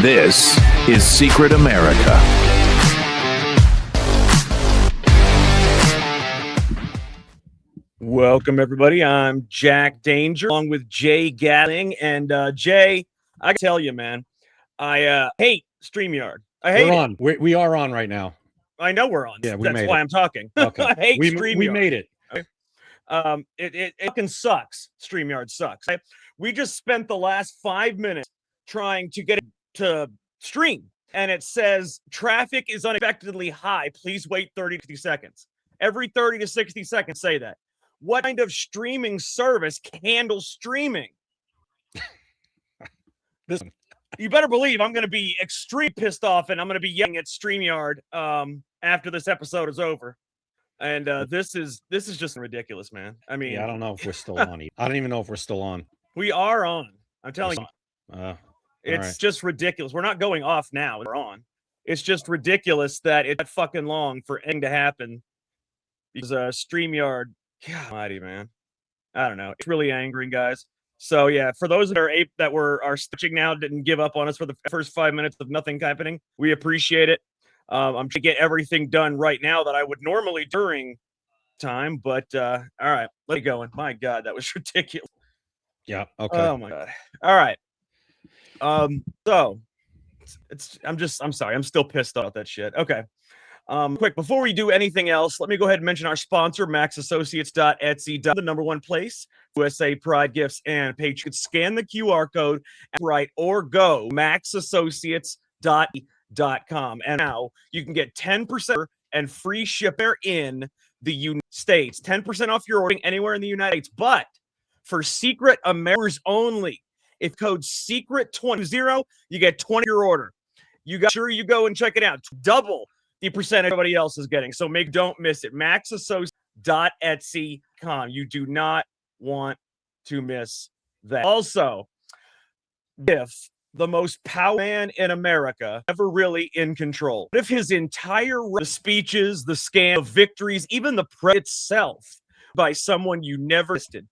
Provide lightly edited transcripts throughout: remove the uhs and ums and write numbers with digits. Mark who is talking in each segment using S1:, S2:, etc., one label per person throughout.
S1: This is Secret America.
S2: Welcome, everybody. I'm Jack Danger, along with Jay Gatling. And Jay, I can tell you, man, I hate StreamYard. I hate
S3: We're
S2: it.
S3: on. We are on right now.
S2: I know we're on.
S3: Yeah,
S2: That's why I'm talking.
S3: Okay.
S2: I hate
S3: we
S2: StreamYard.
S3: made it.
S2: Okay? It fucking sucks. StreamYard sucks. We just spent the last 5 minutes trying to get it to stream, and it says traffic is unexpectedly high. Please wait 30 to 60 seconds. Every 30 to 60 seconds, say that. What kind of streaming service can handle streaming? You better believe I'm going to be extremely pissed off, and I'm going to be yelling at StreamYard after this episode is over. And this is just ridiculous, man. I mean,
S3: yeah, I don't know if we're still on. I don't even know if we're still on.
S2: We are on. I'm telling you. It's
S3: right.
S2: just ridiculous. We're not going off now. We're on. It's just ridiculous that it's that fucking long for anything to happen. Because StreamYard, God almighty, man. I don't know. It's really angering, guys. So yeah, for those that are stitching now, didn't give up on us for the first 5 minutes of nothing happening, we appreciate it. I'm trying to get everything done right now that I would normally during time, but all right, let's get going. My God, that was ridiculous.
S3: Yeah. Okay.
S2: Oh my God. All right. So I'm sorry. I'm still pissed about that shit. Okay. Quick, before we do anything else, let me go ahead and mention our sponsor, maxassociates.etsy, the #1 place, USA Pride Gifts and Patriots. Scan the QR code, right, or go maxassociates.com. And now you can get 10% and free shipping in the United States. 10% off your ordering anywhere in the United States. But for Secret Americans only, if code SECRET20, you get 20 your order. You got sure you go and check it out. Double the percent everybody else is getting. So don't miss it. maxassociates.etsy.com. You do not want to miss that. Also, if the most powerful man in America ever really in control, if his entire the speeches, the scam, the victories, even the press itself by someone you never listed,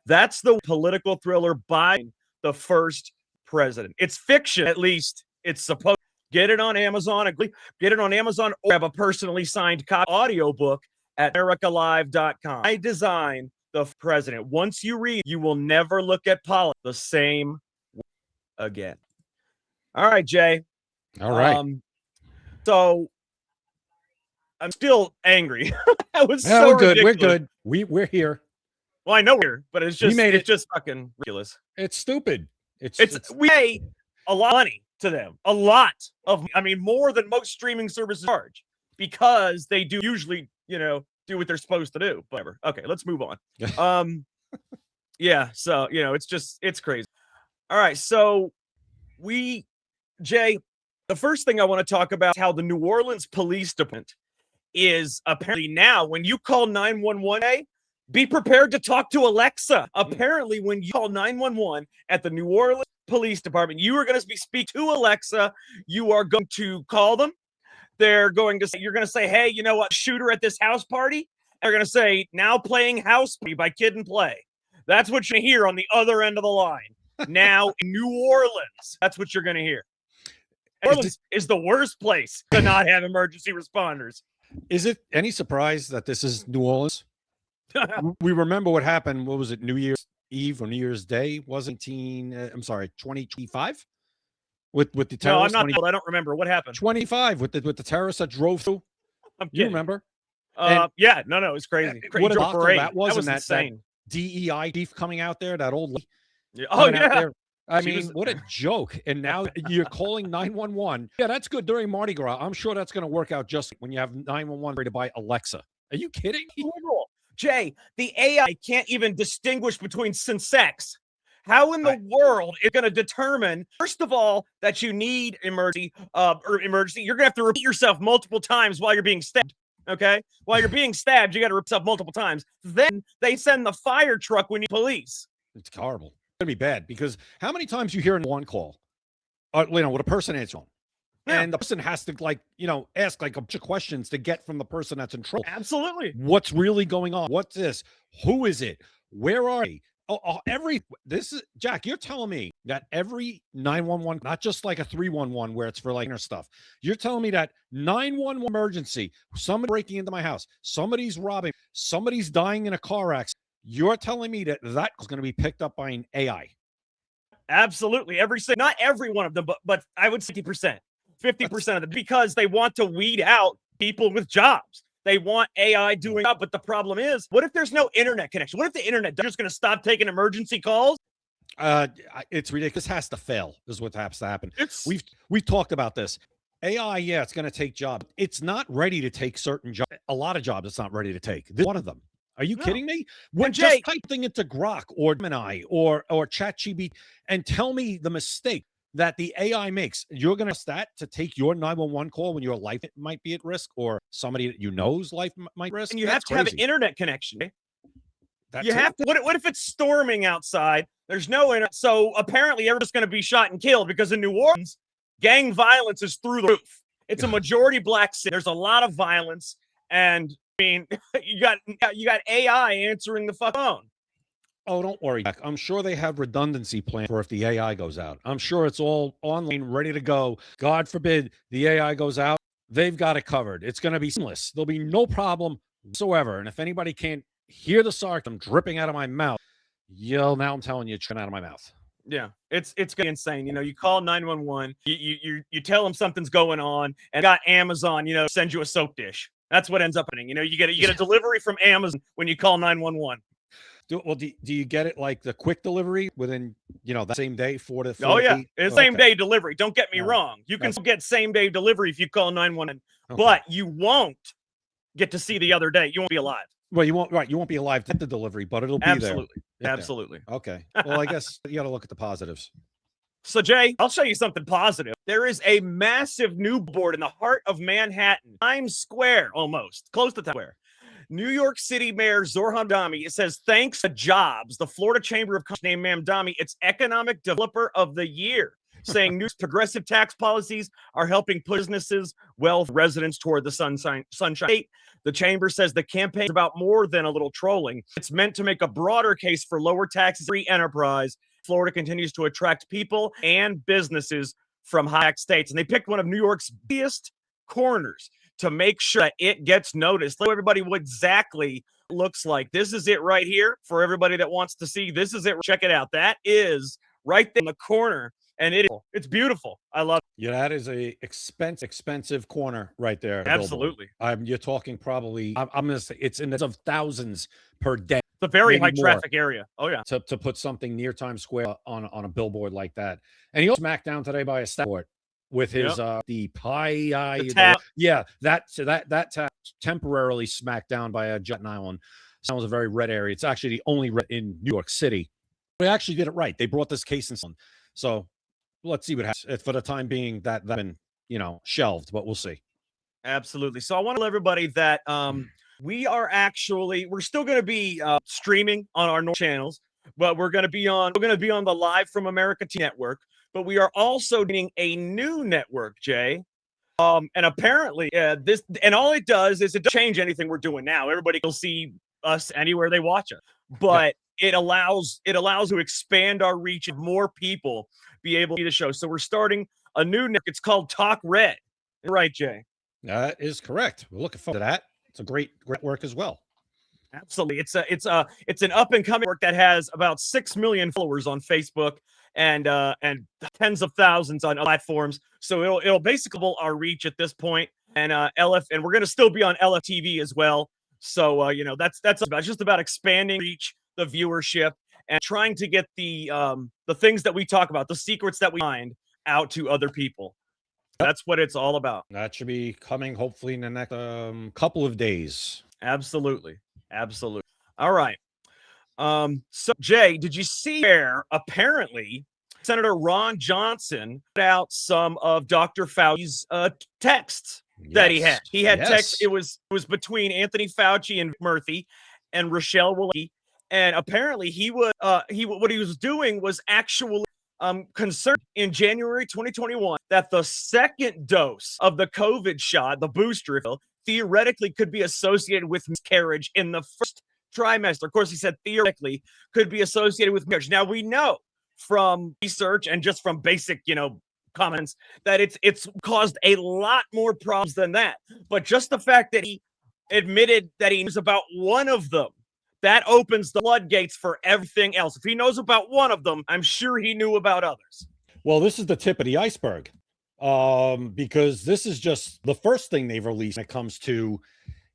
S2: that's the political thriller Biden, the first president. It's fiction, at least it's supposed. Get it on Amazon. Get it on Amazon, or have a personally signed audiobook at americalive.com. I designed the president. Once you read, you will never look at politics the same again. All right, Jay.
S3: All right.
S2: So I'm still angry. That was
S3: Yeah,
S2: so
S3: we're good.
S2: ridiculous.
S3: We're good. We're here.
S2: Well, I know we're here, but it's just
S3: it's
S2: just fucking ridiculous.
S3: It's stupid.
S2: We pay a lot of money to them, a lot of, I mean, more than most streaming services charge, because they do usually, do what they're supposed to do. Whatever. Okay, let's move on. Yeah. So it's crazy. All right. So Jay, the first thing I want to talk about is how the New Orleans Police Department is apparently now, when you call 911, be prepared to talk to Alexa. Apparently, when you call 911 at the New Orleans Police Department, you are going to speak to Alexa. You are going to call them. You're going to say, hey, you know what? Shooter at this house party. They're going to say, now playing House Party by Kid and Play. That's what you hear on the other end of the line. Now in New Orleans, that's what you're going to hear. New Orleans is the worst place to not have emergency responders.
S3: Is it any surprise that this is New Orleans? We remember what happened. What was it? New Year's Eve or New Year's Day? Wasn't 2025? With the terrorists?
S2: No, I'm not told. I don't remember what happened.
S3: 25 with the terrorists that drove through. You remember?
S2: Yeah, no, it's crazy.
S3: What a parade. That was
S2: insane.
S3: That DEI chief coming out there, that old lady.
S2: Yeah. Oh yeah.
S3: I mean, what a joke. And now you're calling 911. Yeah, that's good during Mardi Gras. I'm sure that's going to work out just when you have 911 ready to buy Alexa. Are you kidding?
S2: Jay, the AI can't even distinguish between sex. How in the world is going to determine, first of all, that you need emergency? You're going to have to repeat yourself multiple times while you're being stabbed. Okay? While you're being stabbed, you got to repeat yourself multiple times. Then they send the fire truck when you need police.
S3: It's horrible. It's going to be bad, because how many times you hear in one call, with a person answering, and the person has to ask a bunch of questions to get from the person that's in trouble.
S2: Absolutely.
S3: What's really going on? What's this? Who is it? Where are they? This is Jack. You're telling me that every 911, not just like a 311 where it's for like inner stuff. You're telling me that 911 emergency, somebody breaking into my house, somebody's robbing, somebody's dying in a car accident. You're telling me that is going to be picked up by an AI?
S2: Absolutely. Not every one of them, but I would say 50%, 50% of them, because they want to weed out people with jobs. They want AI doing that. But the problem is, what if there's no internet connection? What if the internet is just going to stop taking emergency calls?
S3: It's ridiculous. This has to fail, is what has to happen.
S2: It's
S3: We've talked about this. AI, yeah, it's going to take jobs. It's not ready to take certain jobs. A lot of jobs it's not ready to take. This is one of them. Are you kidding me? When
S2: Jay,
S3: just type thing into Grok or Gemini or ChatGPT and tell me the mistake that the AI makes, you're going to ask that to take your 911 call when your life might be at risk or somebody that you know's life might risk.
S2: and you have to have an internet connection.
S3: That's
S2: have to. What if it's storming outside? There's no internet. So apparently everyone's going to be shot and killed because in New Orleans, gang violence is through the roof. It's a majority black city. There's a lot of violence. And I mean, you got AI answering the phone.
S3: Oh, don't worry, Jack. I'm sure they have redundancy plan for if the AI goes out. I'm sure it's all online, ready to go. God forbid the AI goes out. They've got it covered. It's going to be seamless. There'll be no problem whatsoever. And if anybody can't hear the sarcasm dripping out of my mouth, now I'm telling you, it's coming out of my mouth.
S2: Yeah, it's gonna be insane. You call 911, you tell them something's going on, and got Amazon, send you a soap dish. That's what ends up happening. You get a delivery from Amazon when you call 911.
S3: Do you get it like the quick delivery within the same day, 4 to 4?
S2: Oh yeah, it's same day delivery. Don't get me wrong. You can still get same day delivery if you call 911, but you won't get to see the other day. You won't be alive.
S3: Well, you won't. Right, you won't be alive to the delivery, but it'll be
S2: absolutely,
S3: there.
S2: Absolutely.
S3: Okay. Well, I guess you got to look at the positives.
S2: So Jay, I'll show you something positive. There is a massive new billboard in the heart of Manhattan, Times Square, almost close to Times Square. New York City Mayor Zohran Mamdani. It says, thanks to jobs, the Florida Chamber of Commerce named Mamdani its Economic Developer of the Year, saying new progressive tax policies are helping businesses, wealth, residents toward the sunshine state. The chamber says the campaign is about more than a little trolling. It's meant to make a broader case for lower taxes, free enterprise. Florida continues to attract people and businesses from high-tax states. And they picked one of New York's biggest corners to make sure that it gets noticed. Let everybody what exactly it looks like. This is it right here for everybody that wants to see. This is it. Check it out. That is right there in the corner. And it's beautiful. I love it.
S3: Yeah, that is a expensive corner right there.
S2: Absolutely.
S3: You're talking probably, I'm going to say it's in the of thousands per day.
S2: It's a very high traffic area. Oh yeah.
S3: To put something near Times Square on a billboard like that. And he was smacked down today by a staff with his the tap. Yeah, that tap temporarily smacked down by a Jet Island. That was a very red area. It's actually the only red in New York City. They actually did it right. They brought this case in. So let's see what happens. For the time being, that's been shelved, but we'll see.
S2: Absolutely. So I want to tell everybody that we're still going to be streaming on our normal channels, but we're going to be on the Live from America network. But we are also getting a new network, Jay. And apparently, this and all it does is it doesn't change anything we're doing now. Everybody will see us anywhere they watch us, but it allows to expand our reach and more people be able to see the show. So we're starting a new network. It's called Talk Red. Right, Jay?
S3: That is correct. We're looking forward to that. It's a great work as well.
S2: Absolutely. It's an up and coming network that has about 6 million followers on Facebook and tens of thousands on platforms. So it'll basically double our reach at this point. And and we're going to still be on LFTV as well. So that's just about expanding reach, the viewership, and trying to get the things that we talk about, the secrets that we find, out to other people. That's what it's all about.
S3: That should be coming hopefully in the next couple of days.
S2: Absolutely. All right. So Jay, did you see where apparently Senator Ron Johnson put out some of Dr. Fauci's texts that he had? He had texts. It was between Anthony Fauci and Murthy and Rochelle Walensky. And apparently what he was doing was actually concerned in January 2021 that the second dose of the COVID shot, the booster, theoretically could be associated with miscarriage in the first trimester. Of course, he said theoretically could be associated with marriage. Now we know from research and just from basic, comments that it's caused a lot more problems than that. But just the fact that he admitted that he knows about one of them, that opens the floodgates for everything else. If he knows about one of them, I'm sure he knew about others.
S3: Well, this is the tip of the iceberg, because this is just the first thing they've released when it comes to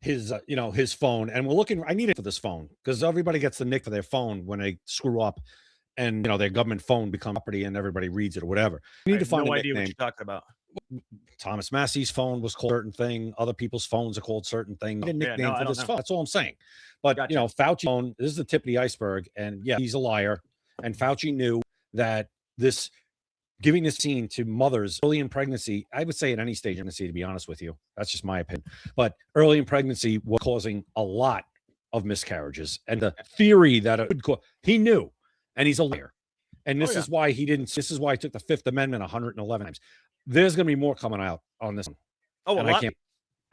S3: his, his phone. And we're looking. I need it for this phone because everybody gets the nick for their phone when they screw up, and their government phone becomes property and everybody reads it or whatever. You need to find
S2: no
S3: a
S2: idea
S3: nickname.
S2: what you're talking about.
S3: Thomas Massey's phone was called a certain thing. Other people's phones are called certain things. A nickname for this phone. That's all I'm saying. But
S2: Gotcha.
S3: Fauci phone. This is the tip of the iceberg, and yeah, he's a liar. And Fauci knew that this giving this scene to mothers early in pregnancy, I would say at any stage of pregnancy, to be honest with you, that's just my opinion. But early in pregnancy was causing a lot of miscarriages, and the theory that it would cause, he knew, and he's a liar. And this is why he didn't. This is why he took the Fifth Amendment 111 times. There's going to be more coming out on this one.
S2: Oh,
S3: and I can't.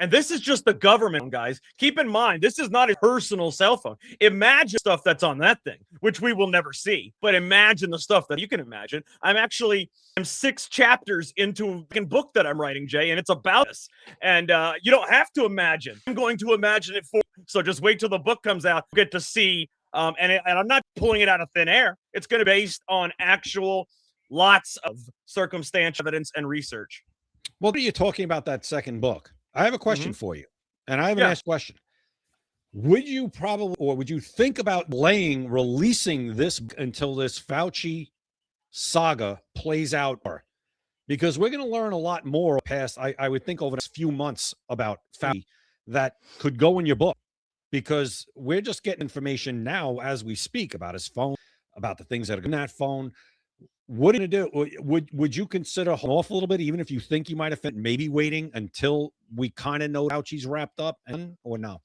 S2: And this is just the government, guys. Keep in mind, this is not a personal cell phone. Imagine stuff that's on that thing, which we will never see. But imagine the stuff that you can imagine. I'm 6 chapters into a book that I'm writing, Jay, and it's about this. And you don't have to imagine. I'm going to imagine it for you. So just wait till the book comes out. You get to see. And I'm not pulling it out of thin air. It's going to be based on actual lots of circumstantial evidence and research.
S3: Well, what are you talking about that second book? I have a question for you, and I have an asked question. Would you would you think about releasing this until this Fauci saga plays out? Because we're going to learn a lot more past, I would think, over the next few months about Fauci that could go in your book, because we're just getting information now as we speak about his phone, about the things that are in that phone. What are you going to do? Would you consider holding off a little bit, even if you think you might have fit, maybe waiting until we kind of know Fauci's wrapped up, or no?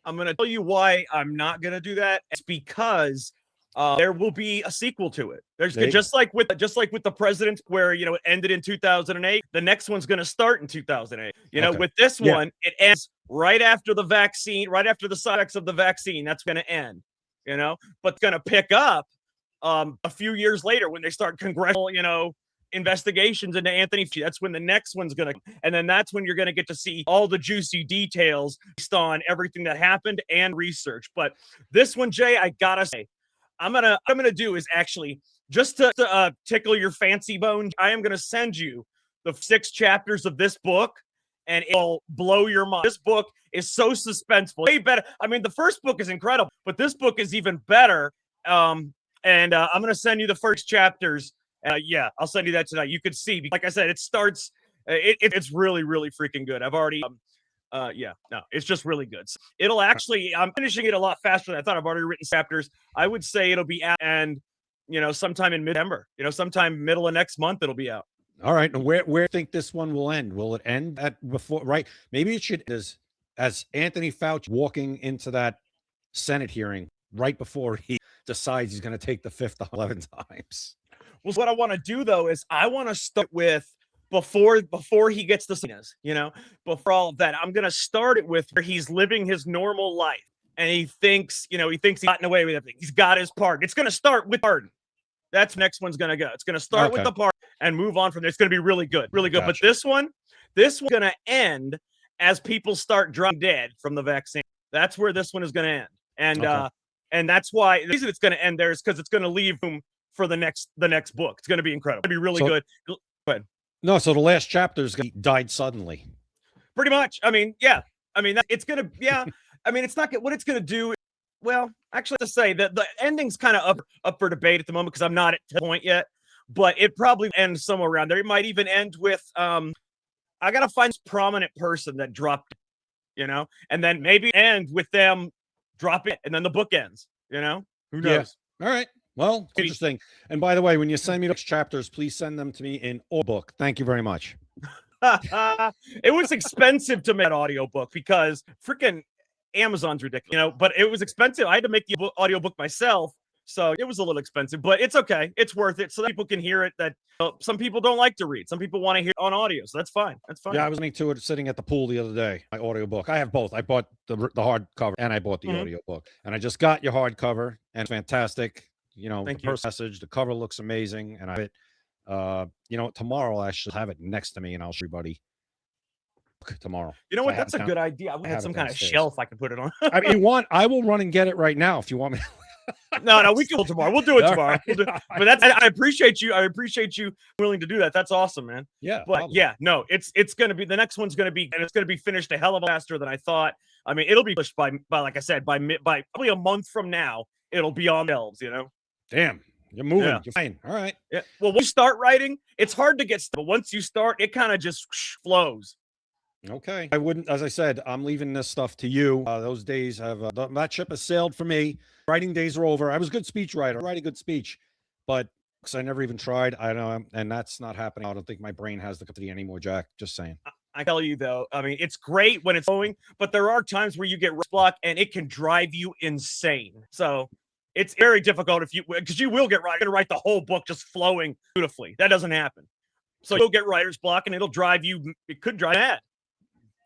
S2: I'm going to tell you why I'm not going to do that. It's because there will be a sequel to it. There's just like with the president, where it ended in 2008. The next one's going to start in 2008. With this one, it ends right after the vaccine, right after the side effects of the vaccine. That's going to end. But it's going to pick up a few years later when they start congressional, investigations into Anthony Fauci. That's when the next one's going to, and then that's when you're going to get to see all the juicy details based on everything that happened and research. But this one, Jay, I gotta say, what I'm gonna do is actually just to tickle your fancy bone. I am gonna send you the 6 chapters of this book, and it'll blow your mind. This book is so suspenseful, way better. I mean, the first book is incredible, but this book is even better. And I'm gonna send you the first chapters. I'll send you that tonight. You could see, like I said, it starts. It's really, really freaking good. I've already. It's just really good. So it'll actually. I'm finishing it a lot faster than I thought. I've already written chapters. I would say it'll be out, and sometime in mid-December. Sometime middle of next month, it'll be out.
S3: All right. And where do you think this one will end? Will it end at before? Right. Maybe it should as Anthony Fauci walking into that Senate hearing right before he decides he's going to take the 5th 11 times.
S2: Well, what I want to do though is I want to start with before he gets the subpoenas, before all of that. I'm going to start it with where he's living his normal life and he thinks he's gotten away with everything. He's got his pardon. It's going to start with pardon. That's next one's going to go. It's going to start with the pardon and move on from there. It's going to be really good, really good. Gotcha. But this one's going to end as people start dropping dead from the vaccine. That's where this one is going to end. And that's why the reason it's going to end there is because it's going to leave room for the next book. It's going to be incredible. It's going to be really good. Go ahead.
S3: No, so the last chapter is going to died suddenly.
S2: Pretty much. I mean, yeah. I mean, it's going to, yeah. I mean, it's not what it's going to do. Well, actually, to say that the ending's kind of up for debate at the moment because I'm not at the point yet. But it probably ends somewhere around there. It might even end with I got to find this prominent person that dropped, and then maybe end with them dropping it, and then the book ends. Who knows?
S3: Yeah. All right. Well, interesting. And by the way, when you send me those chapters, please send them to me in audiobook. Thank you very much.
S2: It was expensive to make an audiobook because freaking Amazon's ridiculous, but it was expensive. I had to make the audiobook myself. So it was a little expensive, but it's okay. It's worth it so that people can hear it. That some people don't like to read. Some people want to hear it on audio. So that's fine. That's fine.
S3: Yeah, I was listening to it sitting at the pool the other day. My audiobook. I have both. I bought the hardcover and I bought the audiobook. And I just got your hardcover and it's fantastic. You know,
S2: Thank
S3: the first message, the cover looks amazing. And you know, tomorrow I should have it next to me and I'll show everybody tomorrow.
S2: You know what? That's a good idea. I had some kind of shelf I could put it on.
S3: I mean, I will run and get it right now if you want me.
S2: No, we can do it tomorrow. We'll do it tomorrow. We'll but I appreciate you. I appreciate you willing to do that. That's awesome, man.
S3: Yeah.
S2: But probably. Yeah, no, it's gonna be the next one's gonna be, and it's gonna be finished a hell of a faster than I thought. I mean, it'll be pushed by like I said, by probably a month from now, it'll be on shelves, you know.
S3: Damn, you're moving. Yeah. You're fine. All right.
S2: Yeah. Well, when you start writing, it's hard to get started, but once you start, it kind of just flows.
S3: Okay. I wouldn't, as I said, I'm leaving this stuff to you. Those days have, that ship has sailed for me. Writing days are over. I was a good speech writer. I write a good speech, but because I never even tried, I know, and that's not happening. I don't think my brain has the capacity anymore, Jack. Just saying.
S2: I tell you though, I mean, it's great when it's going, but there are times where you get writer's block and it can drive you insane. So it's very difficult because you will get right. You're gonna write the whole book just flowing beautifully. That doesn't happen. So you'll get writer's block and it'll drive you. It could drive you mad.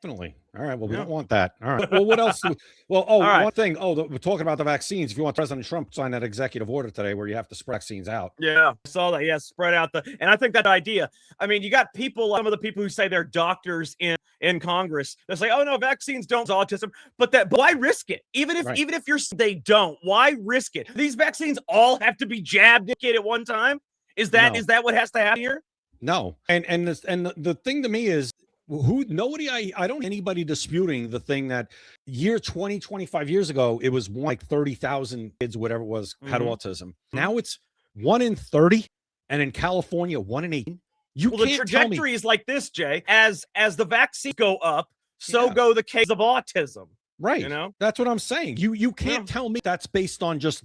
S3: Definitely. All right. Well, we don't want that. All right. Well, what else? One thing. We're talking about the vaccines. If you want President Trump to sign that executive order today where you have to spread vaccines out.
S2: Yeah, I saw that. Yeah, spread out and I think that idea. I mean, you got people, some of the people who say they're doctors in Congress. They say, "Oh no, vaccines don't cause autism," but why risk it? Even if they don't, why risk it? These vaccines all have to be jabbed at one time. Is that what has to happen here?
S3: No. And the thing to me is, I don't anybody disputing the thing that 25 years ago, it was like 30,000 kids, whatever it was, had autism. Now it's 1 in 30. And in California, 1 in 18.
S2: The trajectory is like this, Jay, as the vaccines go up, so go the cases of autism.
S3: Right.
S2: You know,
S3: that's what I'm saying. You can't tell me that's based on just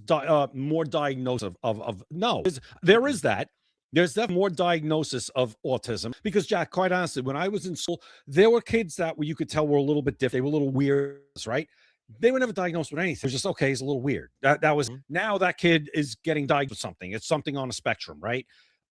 S3: more diagnosis of no, there is that. There's definitely more diagnosis of autism because, Jack, quite honestly, when I was in school, there were kids that you could tell were a little bit different. They were a little weird, right? They were never diagnosed with anything. It was just, okay, he's a little weird. That was, now that kid is getting diagnosed with something. It's something on a spectrum, right?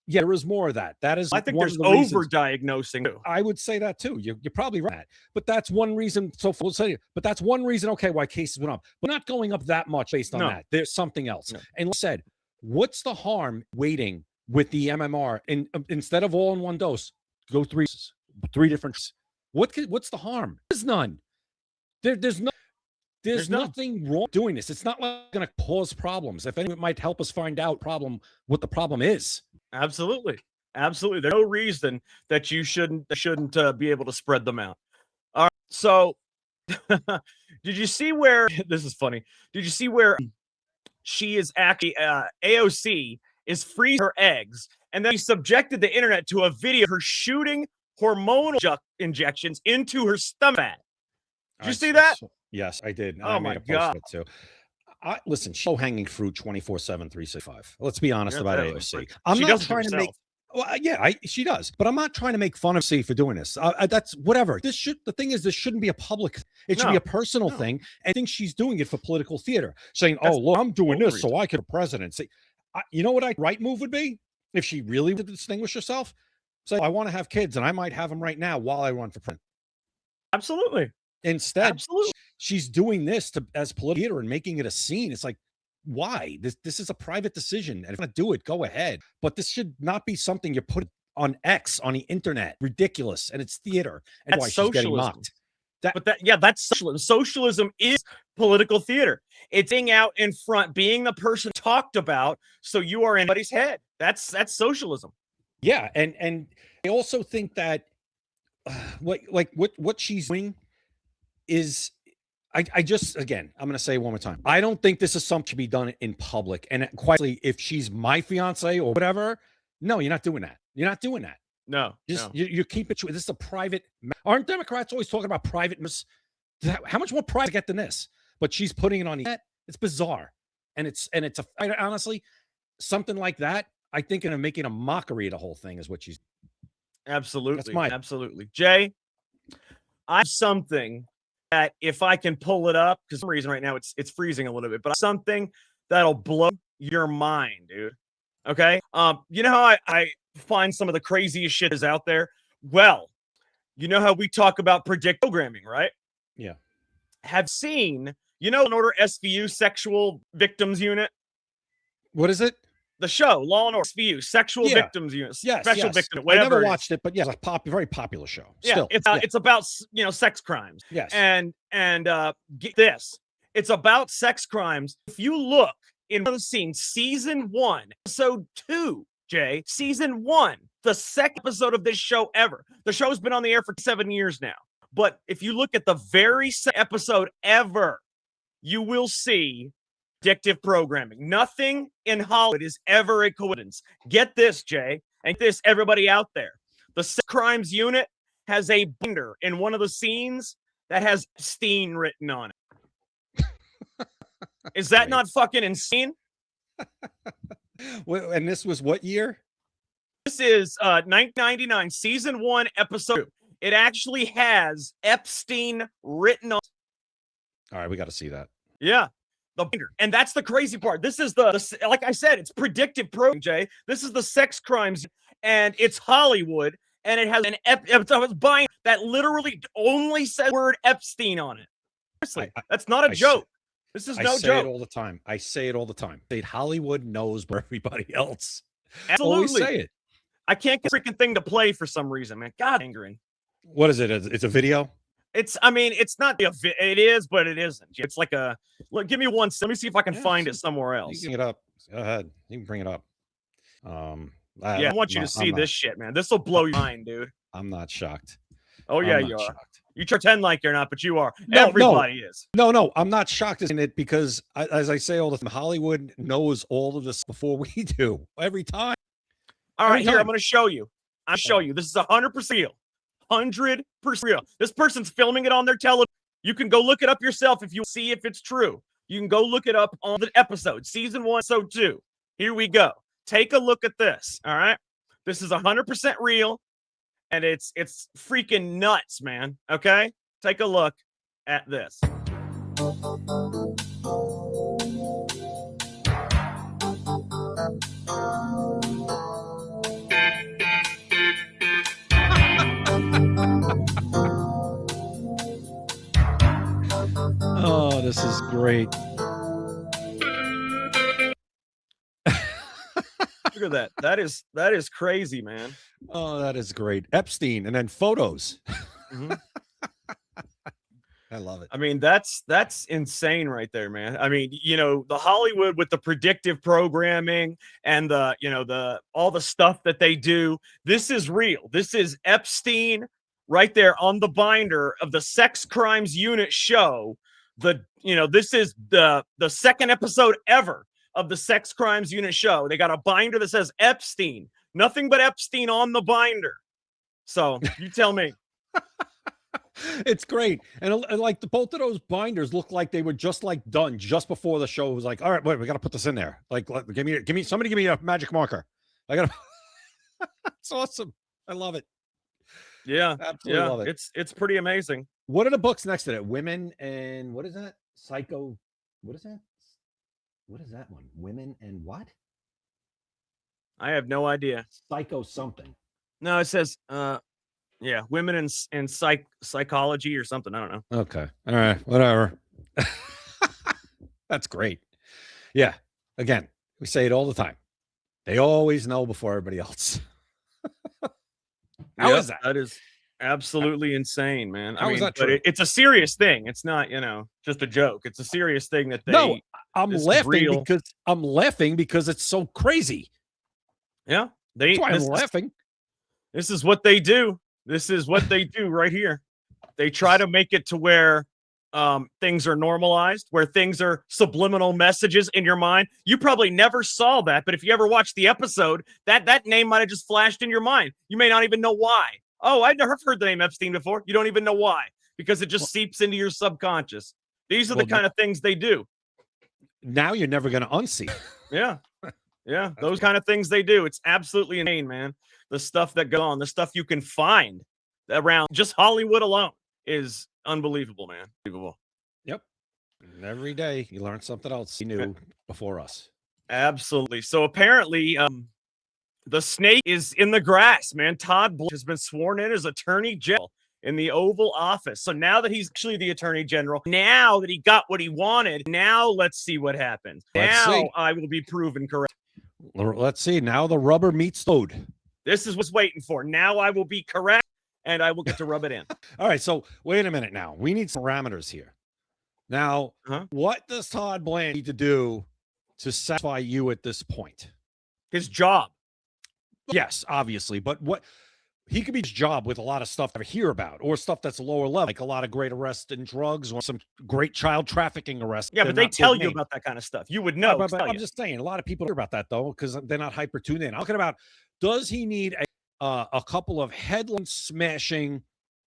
S3: Yeah, there is more of that. That is,
S2: I think there's over-diagnosing too.
S3: I would say that too. You're probably right. But that's one reason. So we'll say, but that's one reason, okay, why cases went up. But not going up that much based on that. There's something else. No. And like I said, what's the harm waiting with the MMR and instead of all in one dose, go three different. What's the harm? There's none. There's nothing wrong doing this. It's not like going to cause problems. If anything, it might help us find out what the problem is.
S2: Absolutely. There's no reason that you shouldn't be able to spread them out. All right. So did you see where this is funny? Did you see where she is actually AOC is freezing her eggs, and then he subjected the internet to a video of her shooting hormonal injections into her stomach? Did you see that?
S3: Yes, I did.
S2: Oh my God.
S3: It too. Listen, show hanging fruit 24/7, 365. Let's be honest about AOC. I'm not trying to make. Well, yeah, she does, but I'm not trying to make fun of C for doing this. That's whatever. The thing is, this shouldn't be a public. It should be a personal thing. I think she's doing it for political theater, saying, "Oh, look, I'm doing this so I could be president." Say, you know what a right move would be if she really wanted to distinguish herself? Say, I want to have kids, and I might have them right now while I run for president.
S2: Absolutely.
S3: Instead, she's doing this as political theater and making it a scene. It's like, why? This is a private decision, and if you want to do it, go ahead. But this should not be something you put on X on the internet. Ridiculous, and it's theater. And
S2: that's
S3: why
S2: socialism.
S3: She's getting mocked.
S2: That's socialism. Socialism is political theater. It's being out in front, being the person talked about, so you are in anybody's head. That's socialism. Yeah,
S3: and I also think that what she's doing is, I just, again, I'm going to say it one more time. I don't think this is something to be done in public. And quite frankly, if she's my fiance or whatever, no, you're not doing that. You're not doing that.
S2: No,
S3: you keep it. This is a private. Aren't Democrats always talking about privateness? How much more private to get than this? But she's putting it on the net. It's bizarre, and it's honestly something like that. I think of making a mockery of the whole thing is what she's.
S2: Absolutely, absolutely. Jay, I have something that if I can pull it up, because for some reason right now it's freezing a little bit, but something that'll blow your mind, dude. Okay. You know how I find some of the craziest shit is out there? Well, you know how we talk about predictive programming, right?
S3: Yeah.
S2: Have seen, Law and Order SVU, Sexual Victims Unit?
S3: What is it?
S2: The show, Law and Order SVU, Sexual Victims Unit,
S3: Yes,
S2: Special
S3: yes.
S2: Victim,
S3: I
S2: whatever.
S3: never watched it, but yes, a very popular show.
S2: Yeah,
S3: Still.
S2: it's about sex crimes.
S3: Yes.
S2: And get this, it's about sex crimes. If you look in one of the scenes, season 1, episode 2, Jay, season 1, the second episode of this show ever. The show's been on the air for 7 years now. But if you look at the very second episode ever, you will see predictive programming. Nothing in Hollywood is ever a coincidence. Get this, Jay, and get this, everybody out there. The sex crimes unit has a binder in one of the scenes that has Epstein written on it. Is that not fucking insane?
S3: And this was what year?
S2: This is 1999, season 1, episode 2. It actually has Epstein written on it.
S3: All right, we got to see that.
S2: Yeah. The binder. And that's the crazy part. This is the like I said, it's predictive programming, Jay. This is the sex crimes, and it's Hollywood, and it has an binder that literally only says the word Epstein on it. Seriously, that's not a joke. This is no joke. I say
S3: it all the time. I say it all the time. Hollywood knows where everybody else.
S2: Absolutely.
S3: Always say it.
S2: I can't get a freaking thing to play for some reason, man. God, angering.
S3: What is it? It's a video?
S2: It's not it is, but it isn't. It's like look, give me one. Let me see if I can find it somewhere else.
S3: You can get up. Go ahead. You can bring it up.
S2: I want you to see this shit, man. This will blow your mind, dude.
S3: I'm not shocked.
S2: Oh, yeah, you are.
S3: Shocked.
S2: You pretend like you're not, but you are.
S3: No,
S2: Everybody is.
S3: No, I'm not shocked in it because, as I say all the time, Hollywood knows all of this before we do. Every time.
S2: All right, here, I'm going to show you. I'll show you. This is 100% real. 100% real. This person's filming it on their television. You can go look it up yourself if you see if it's true. You can go look it up on the episode, season 1, episode 2. Here we go. Take a look at this. All right. This is 100% real, and it's freaking nuts, man. Okay. Take a look at this.
S3: Oh, this is great.
S2: Look at that. That is crazy, man.
S3: Oh, that is great. Epstein, and then photos.
S2: Mm-hmm.
S3: I love it.
S2: I mean, that's insane right there, man. I mean, the Hollywood with the predictive programming and all the stuff that they do. This is real. This is Epstein right there on the binder of the Sex Crimes Unit show. This is the second episode ever of the Sex Crimes Unit show. They got a binder that says Epstein. Nothing but Epstein on the binder. So you tell me.
S3: It's great. And like both of those binders look like they were just done just before the show. It was like, all right, wait, we got to put this in there. Like, somebody give me a magic marker. I got to. It's awesome. I love it.
S2: Yeah.
S3: Absolutely love it.
S2: It's pretty amazing.
S3: What are the books next to that? Women and what is that? Psycho. What is that? What is that one? Women and what?
S2: I have no idea.
S3: Psycho something.
S2: No, it says women in psychology or something. I don't know.
S3: Okay. All right. Whatever. That's great. Yeah. Again, we say it all the time. They always know before everybody else. How is that?
S2: That is absolutely insane, man.
S3: How is that true?
S2: But it's a serious thing. It's not, just a joke. It's a serious thing that they.
S3: No, I'm laughing because it's so crazy.
S2: Yeah,
S3: that's why I'm laughing.
S2: This is what they do. This is what they do right here. They try to make it to where things are normalized, where things are subliminal messages in your mind. You probably never saw that, but if you ever watched the episode, that name might have just flashed in your mind. You may not even know why. Oh, I've never heard the name Epstein before. You don't even know why, because it just seeps into your subconscious. These are the kind of things they do.
S3: Now you're never going to unsee.
S2: Yeah. Yeah. Those kind of things they do. It's absolutely insane, man. The stuff that goes on, the stuff you can find around just Hollywood alone is unbelievable, man. Unbelievable.
S3: Yep. And every day you learn something else you knew before us.
S2: Absolutely. So apparently, the snake is in the grass, man. Todd Blanche has been sworn in as Attorney General in the Oval Office. So now that he's actually the Attorney General, now that he got what he wanted, now let's see what happens. Now I will be proven correct.
S3: Let's see. Now the rubber meets the road.
S2: This is what's waiting for. Now I will be correct, and I will get to rub it in.
S3: All right. So wait a minute now. We need some parameters here. Now, what does Todd Blanche need to do to satisfy you at this point?
S2: His job.
S3: Yes, obviously. But what he could be his job with a lot of stuff I hear about, or stuff that's lower level, like a lot of great arrests in drugs or some great child trafficking arrests.
S2: Yeah, but they tell you about that kind of stuff. You would know.
S3: But I'm just saying, a lot of people hear about that though, because they're not hyper tuned in. I'm talking about, does he need a couple of headline smashing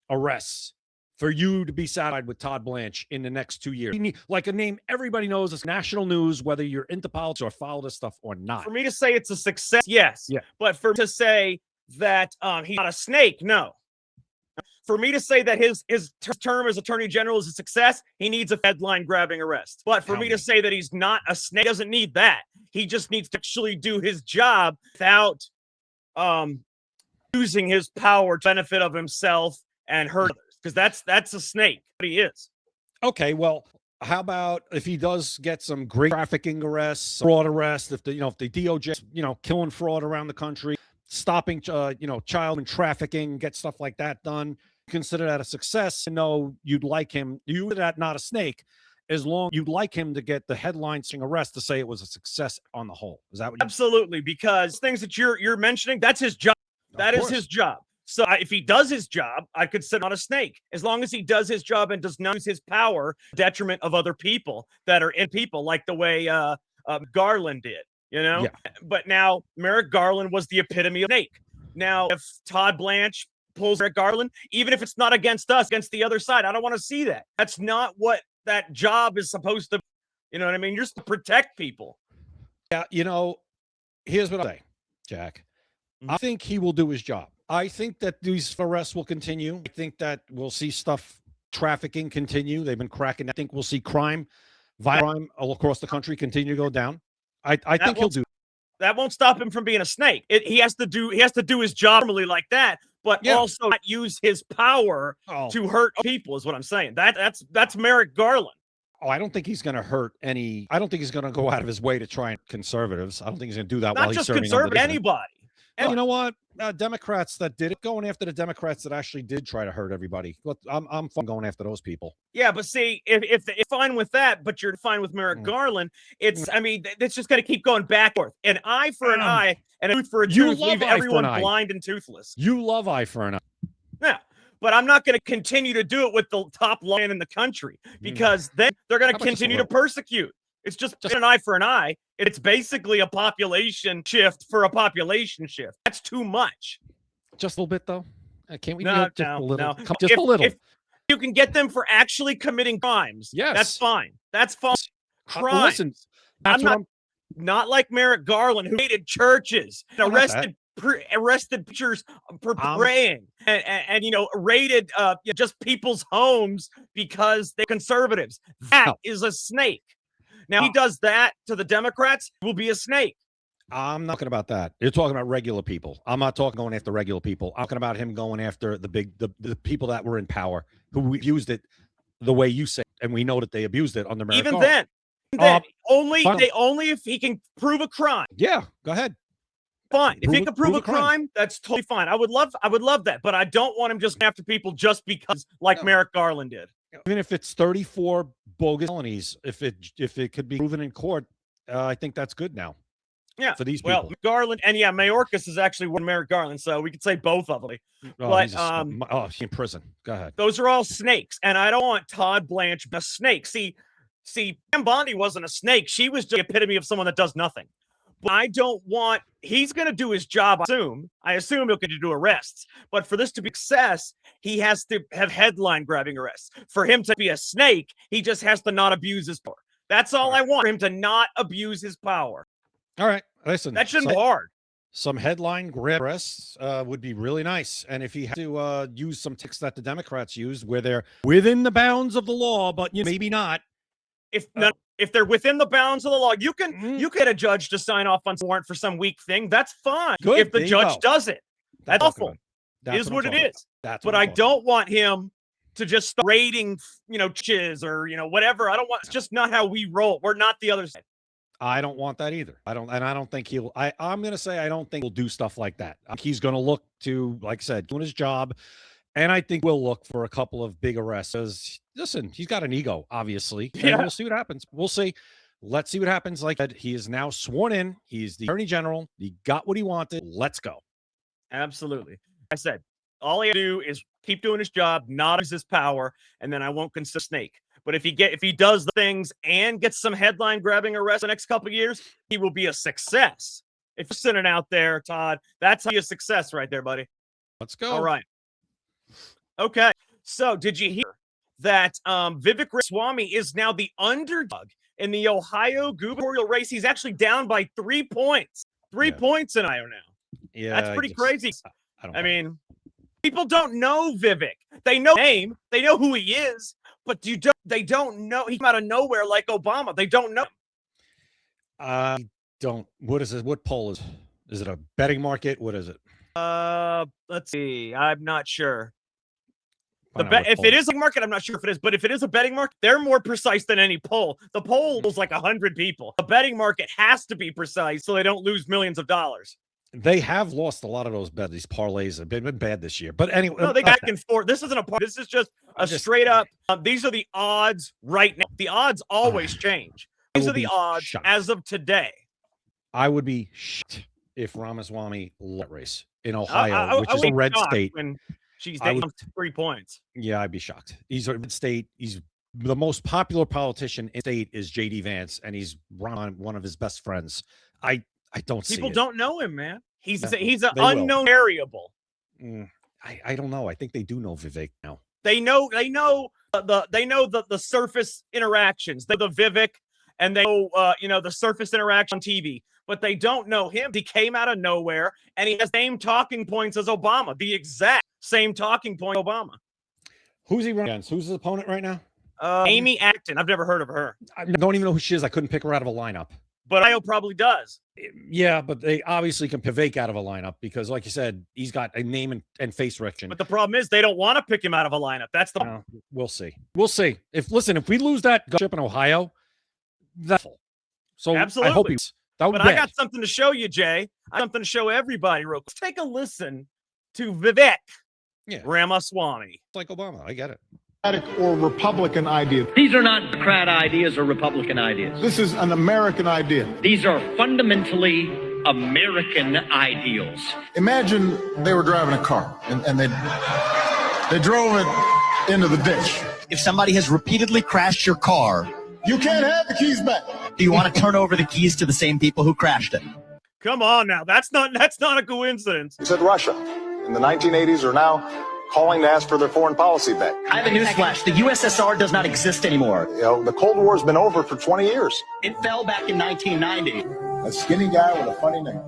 S3: arrests for you to be satisfied with Todd Blanche in the next 2 years? You need like a name everybody knows. It's national news, whether you're into politics or follow this stuff or not.
S2: For me to say it's a success, yes.
S3: Yeah.
S2: But for me to say that he's not a snake, no. For me to say that his term as Attorney General is a success, he needs a headline grabbing arrest. But for me to say that he's not a snake, he doesn't need that. He just needs to actually do his job without using his power to benefit of himself and hurt others. Because that's a snake. But he is.
S3: Okay, well, how about if he does get some great trafficking arrests, fraud arrests, if the DOJ, killing fraud around the country, stopping child trafficking, get stuff like that done, consider that a success. You'd like him, not a snake, as long you'd like him to get the headline arrest to say it was a success on the whole. Is that what
S2: Absolutely, because things that you're mentioning, that's his job. That is his job. So if he does his job, I could sit on a snake. As long as he does his job and does not use his power to the detriment of other people that are in people, like the way Garland did, Yeah. But now Merrick Garland was the epitome of snake. Now, if Todd Blanche pulls Merrick Garland, even if it's not against us, against the other side, I don't want to see that. That's not what that job is supposed to. You know what I mean? You're supposed to protect people.
S3: Yeah. Here's what I say, Jack. I think he will do his job. I think that these arrests will continue. I think that we'll see trafficking continue. They've been cracking. I think we'll see violent crime all across the country continue to go down. I think he'll do.
S2: That won't stop him from being a snake. He has to do his job normally like that, but also not use his power to hurt people. Is what I'm saying. That's Merrick Garland.
S3: Oh, I don't think he's going to hurt any. I don't think he's going to go out of his way to try and conservatives. I don't think he's going to do that.
S2: Not just conservative, anybody.
S3: And you know what? Democrats that did it, going after the Democrats that actually did try to hurt everybody. I'm fine going after those people.
S2: Yeah, but see, if fine with that, but you're fine with Merrick Garland, it's just going to keep going back and forth. An eye for an eye and a tooth for a tooth. Leave everyone blind and toothless.
S3: You love eye for an eye.
S2: Yeah, but I'm not going to continue to do it with the top lion in the country because then they're going to continue to persecute. It's just an eye for an eye. It's basically a population shift for a population shift. That's too much.
S3: Just a little bit, though. Can't we?
S2: No.
S3: A little.
S2: If you can get them for actually committing crimes, that's fine. That's fine. Crimes.
S3: Listen,
S2: not like Merrick Garland, who hated churches and arrested preachers for praying and raided just people's homes because they're conservatives. That is a snake. Now, he does that to the Democrats, will be a snake.
S3: I'm not talking about that. You're talking about regular people. I'm not talking going after regular people. I'm talking about him going after the people that were in power who abused it the way you say, and we know that they abused it under Merrick Garland.
S2: Only if he can prove a crime.
S3: Yeah, go ahead.
S2: Fine. If he can prove a crime, that's totally fine. I would love that, but I don't want him just after people just because, Merrick Garland did.
S3: Even if it's 34 bogus felonies, if it could be proven in court, I think that's good now.
S2: Yeah,
S3: for these people.
S2: Well, Garland and Mayorkas is actually one Merrick Garland, so we could say both of them. But
S3: he's in prison. Go ahead.
S2: Those are all snakes, and I don't want Todd Blanche a snake. See, Pam Bondi wasn't a snake; she was just the epitome of someone that does nothing. But I don't want. He's going to do his job. I assume he'll get to do arrests. But for this to be success, he has to have headline grabbing arrests. For him to be a snake, he just has to not abuse his power. That's all I want. For him to not abuse his power.
S3: All right, listen.
S2: That shouldn't be hard.
S3: Some headline grab arrests would be really nice. And if he had to use some tricks that the Democrats used, where they're within the bounds of the law, but maybe not,
S2: if they're within the bounds of the law, you can get a judge to sign off on a warrant for some weak thing. That's fine.
S3: Good.
S2: If the judge does it, that's awful.
S3: That's
S2: Is what it is.
S3: That's
S2: but I don't want him to just start rating, chis or whatever. I don't want. It's just not how we roll. We're not the other side.
S3: I don't want that either. I don't think he'll. I'm going to say I don't think he'll do stuff like that. He's going to look to, like I said, doing his job, and I think we'll look for a couple of big arrests. Because listen, he's got an ego, obviously. And we'll see what happens. We'll see. Let's see what happens. Like that, he is now sworn in. He's the attorney general. He got what he wanted. Let's go.
S2: Absolutely. I said all he has to do is keep doing his job, not use his power, and then I won't consider snake. But if he does the things and gets some headline grabbing arrests the next couple of years, he will be a success. If you're sitting out there, Todd, that's how you a success right there, buddy.
S3: Let's go.
S2: All right. Okay. So did you hear that Vivek Ramaswamy is now the underdog in the Ohio gubernatorial race? He's actually down by 3 points. 3 points in Ohio now.
S3: Yeah.
S2: That's pretty crazy.
S3: I
S2: mean, people don't know Vivek. They know his name. They know who he is. But they don't know. He came out of nowhere like Obama. They don't know.
S3: I don't. What is it? What poll is? Is it a betting market? What is it?
S2: Let's see. I'm not sure. If it is a market, I'm not sure if it is. But if it is a betting market, they're more precise than any poll. The poll is like 100 people. The betting market has to be precise so they don't lose millions of dollars.
S3: They have lost a lot of those bets. These parlays have been bad this year. But anyway,
S2: no, they back and forth. This isn't a part. This is just straight up. These are the odds right now. The odds always change. These are the odds as of today.
S3: I would be shocked if Ramaswamy won that race in Ohio, which is a red state.
S2: When she's down 3 points.
S3: Yeah, I'd be shocked. He's a red state. He's the most popular politician in the state is JD Vance, and he's run one of his best friends. I don't see
S2: people
S3: it.
S2: don't know him, man. He's an unknown variable.
S3: I don't know. I think they do know Vivek now.
S2: They know the surface interactions. They know the Vivek, and they know the surface interaction on TV, but they don't know him. He came out of nowhere, and he has the same talking points as Obama. The exact same talking point Obama.
S3: Who's he running against? Who's his opponent right now?
S2: Amy Acton. I've never heard of her.
S3: I don't even know who she is. I couldn't pick her out of a lineup.
S2: But Io probably does.
S3: Yeah, but they obviously can pick Vivek out of a lineup because, like you said, he's got a name and face recognition. But
S2: the problem is they don't want to pick him out of a lineup. That's the.
S3: We'll see. We'll see. If we lose that ship in Ohio, that's full. So
S2: absolutely.
S3: I hope
S2: I got something to show you, Jay. I got something to show everybody. Real quick. Take a listen to Vivek Ramaswamy.
S3: It's like Obama. I get it.
S4: Or Republican idea.
S5: These are not Democrat ideas or Republican ideas.
S4: This is an American idea.
S5: These are fundamentally American ideals.
S4: Imagine they were driving a car and they drove it into the ditch.
S6: If somebody has repeatedly crashed your car,
S4: you can't have the keys back.
S6: Do you want to turn over the keys to the same people who crashed it?
S2: Come on now. That's not a coincidence.
S7: He said Russia in the 1980s are now calling to ask for their foreign policy back.
S6: I have a newsflash. The USSR does not exist anymore.
S7: The Cold War's been over for 20 years.
S6: It fell back in 1990.
S4: A skinny guy with a funny name.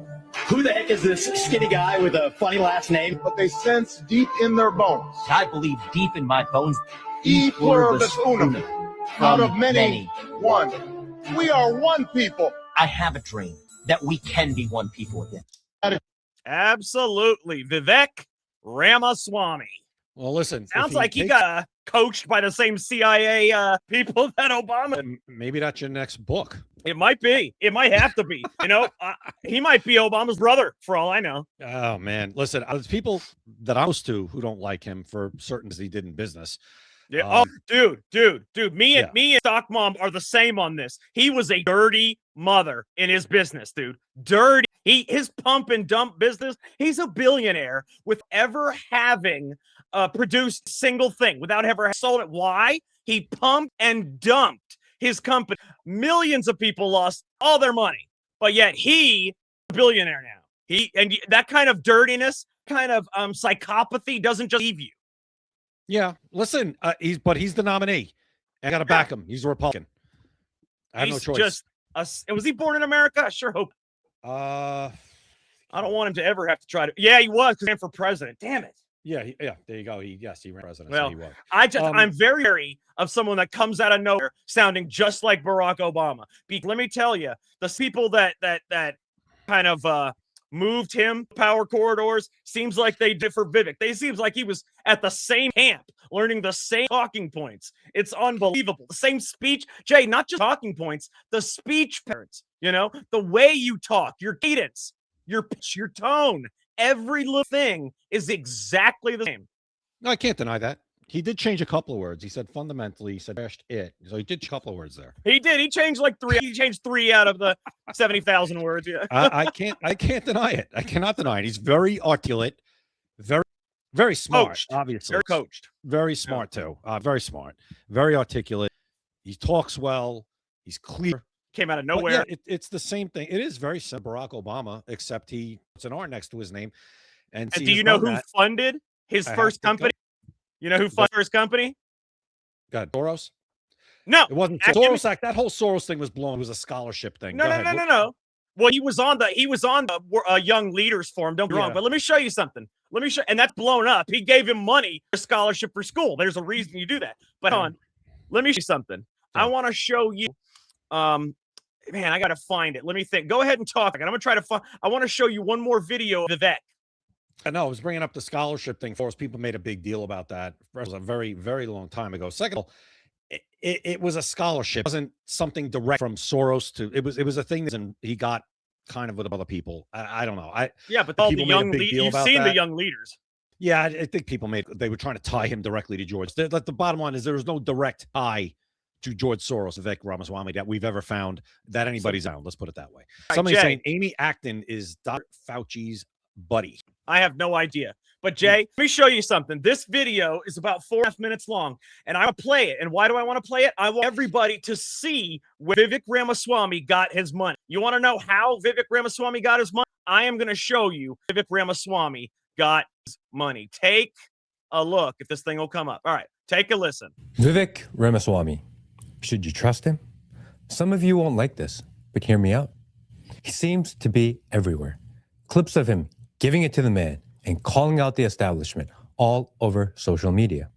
S6: Who the heck is this skinny guy with a funny last name?
S4: But they sense deep in their bones.
S6: I believe deep in my bones.
S4: E pluribus unum. Out of many, one. We are one people.
S6: I have a dream that we can be one people again.
S2: Absolutely. Vivek Ramaswamy.
S3: Well, listen.
S2: Sounds like he got coached by the same CIA people that Obama.
S3: Maybe that's your next book.
S2: It might be. It might have to be. He might be Obama's brother for all I know.
S3: Oh man, listen. There's people that I'm close to who don't like him for certain he did in business.
S2: Yeah. Dude. Me and Stock Mom are the same on this. He was a dirty mother in his business, dude. Dirty. His pump and dump business. He's a billionaire with ever having produced a single thing without ever sold it. Why? He pumped and dumped his company. Millions of people lost all their money, but yet he's a billionaire now. That kind of dirtiness, kind of psychopathy doesn't just leave you.
S3: Yeah, listen, he's the nominee. I got to back him. He's a Republican. I have no choice.
S2: Was he born in America? I sure hope.
S3: I
S2: don't want him to ever have to try to. Yeah, he was because he ran for president. Damn it.
S3: Yeah, yeah. There you go. He ran president.
S2: Well,
S3: so he was.
S2: I'm very wary of someone that comes out of nowhere sounding just like Barack Obama. Let me tell you, the people that kind of moved him power corridors seems like they did for Vivek. They seems like he was at the same camp learning the same talking points. It's unbelievable. The same speech, Jay, not just talking points, the speech patterns, the way you talk, your cadence, your pitch, your tone, every little thing is exactly the same.
S3: No, I can't deny that. He did change a couple of words. He said fundamentally, he said it. So he did a couple of words there.
S2: He did. He changed like three. He changed 3 out of the 70,000 words. Yeah.
S3: I can't deny it. I cannot deny it. He's very articulate, very smart,
S2: coached.
S3: Obviously.
S2: Very coached.
S3: Very smart too. Very smart. Very articulate. He talks well. He's clear.
S2: Came out of nowhere.
S3: Yeah, it's the same thing. It is very similar to Barack Obama, except he puts an R next to his name. And
S2: do you know who funded his first company? You know who funded his first company?
S3: God, Soros?
S2: No,
S3: it wasn't Soros. That whole Soros thing was blown. It was a scholarship thing.
S2: No. Well, he was on the Young Leaders Forum. Don't get me wrong, but let me show you something. And that's blown up. He gave him money for scholarship for school. There's a reason you do that. But let me show you something. I want to show you. Man, I got to find it. Let me think. Go ahead and talk. And I'm going to try to find. I want to show you one more video of Vivek.
S3: I know. I was bringing up the scholarship thing for us. People made a big deal about that. It was a very, very long time ago. Second of all, it was a scholarship. It wasn't something direct from Soros to. It was a thing that he got kind of with other people. I don't know.
S2: But all the young leaders. You've seen the young leaders.
S3: Yeah, I think people they were trying to tie him directly to George. The bottom line is there was no direct tie to George Soros, Vivek Ramaswamy, that we've ever found that anybody's found. Let's put it that way. Somebody's saying Amy Acton is Dr. Fauci's buddy.
S2: I have no idea. But Jay, let me show you something. This video is about 4.5 minutes long, and I will play it. And why do I want to play it? I want everybody to see where Vivek Ramaswamy got his money. You want to know how Vivek Ramaswamy got his money? I am going to show you Vivek Ramaswamy got his money. Take a look if this thing will come up. All right, take a listen.
S8: Vivek Ramaswamy. Should you trust him? Some of you won't like this, but hear me out. He seems to be everywhere. Clips of him giving it to the man and calling out the establishment all over social media.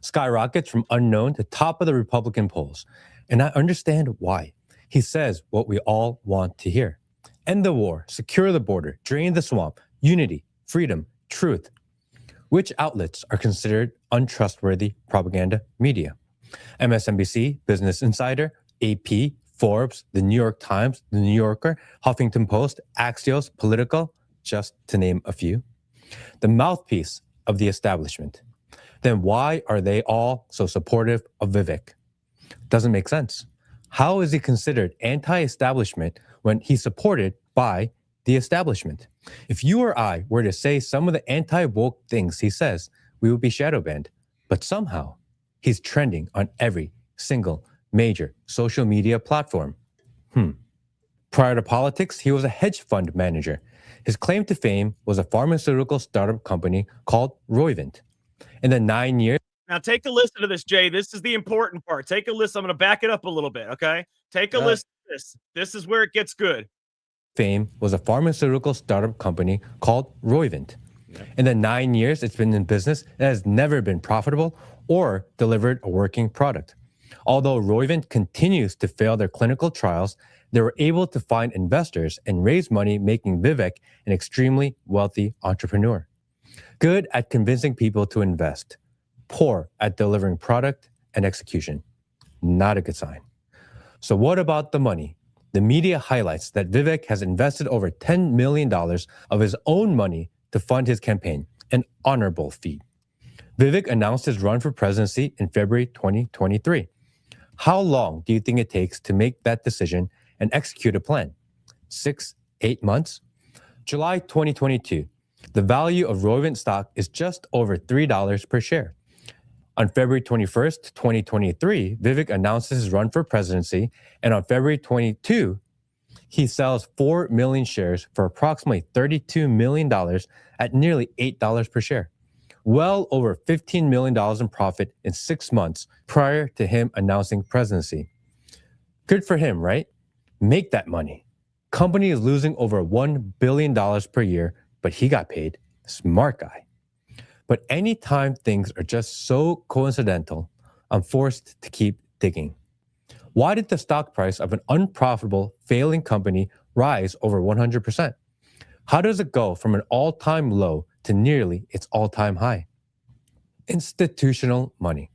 S8: Skyrockets from unknown to top of the Republican polls. And I understand why. He says what we all want to hear. End the war, secure the border, drain the swamp, unity, freedom, truth. Which outlets are considered untrustworthy propaganda media? MSNBC, Business Insider, AP, Forbes, The New York Times, The New Yorker, Huffington Post, Axios, Politico, just to name a few. The mouthpiece of the establishment. Then why are they all so supportive of Vivek? Doesn't make sense. How is he considered anti-establishment when he's supported by the establishment? If you or I were to say some of the anti-woke things he says, we would be shadow banned. But somehow, he's trending on every single major social media platform. Prior to politics, he was a hedge fund manager. His claim to fame was a pharmaceutical startup company called Roivant. In the 9 years...
S2: Now take a listen to this, Jay. This is the important part. Take a listen. I'm going to back it up a little bit, okay? Take a listen to this. This is where it gets good.
S8: Fame was a pharmaceutical startup company called Roivant. In the 9 years it's been in business, it has never been profitable or delivered a working product. Although Roivant continues to fail their clinical trials, they were able to find investors and raise money, making Vivek an extremely wealthy entrepreneur. Good at convincing people to invest, poor at delivering product and execution. Not a good sign. So what about the money? The media highlights that Vivek has invested over $10 million of his own money to fund his campaign, an honorable feat. Vivek announced his run for presidency in February 2023. How long do you think it takes to make that decision and execute a plan? 6, 8 months? July 2022, the value of Roivant stock is just over $3 per share. On February 21st, 2023, Vivek announces his run for presidency, and on February 22, he sells 4 million shares for approximately $32 million at nearly $8 per share. Well over $15 million in profit in 6 months prior to him announcing presidency. Good for him, right? Make that money. Company is losing over $1 billion per year, but he got paid. Smart guy. But anytime things are just so coincidental, I'm forced to keep digging. Why did the stock price of an unprofitable, failing company rise over 100%? How does it go from an all-time low to nearly its all-time high? Institutional money.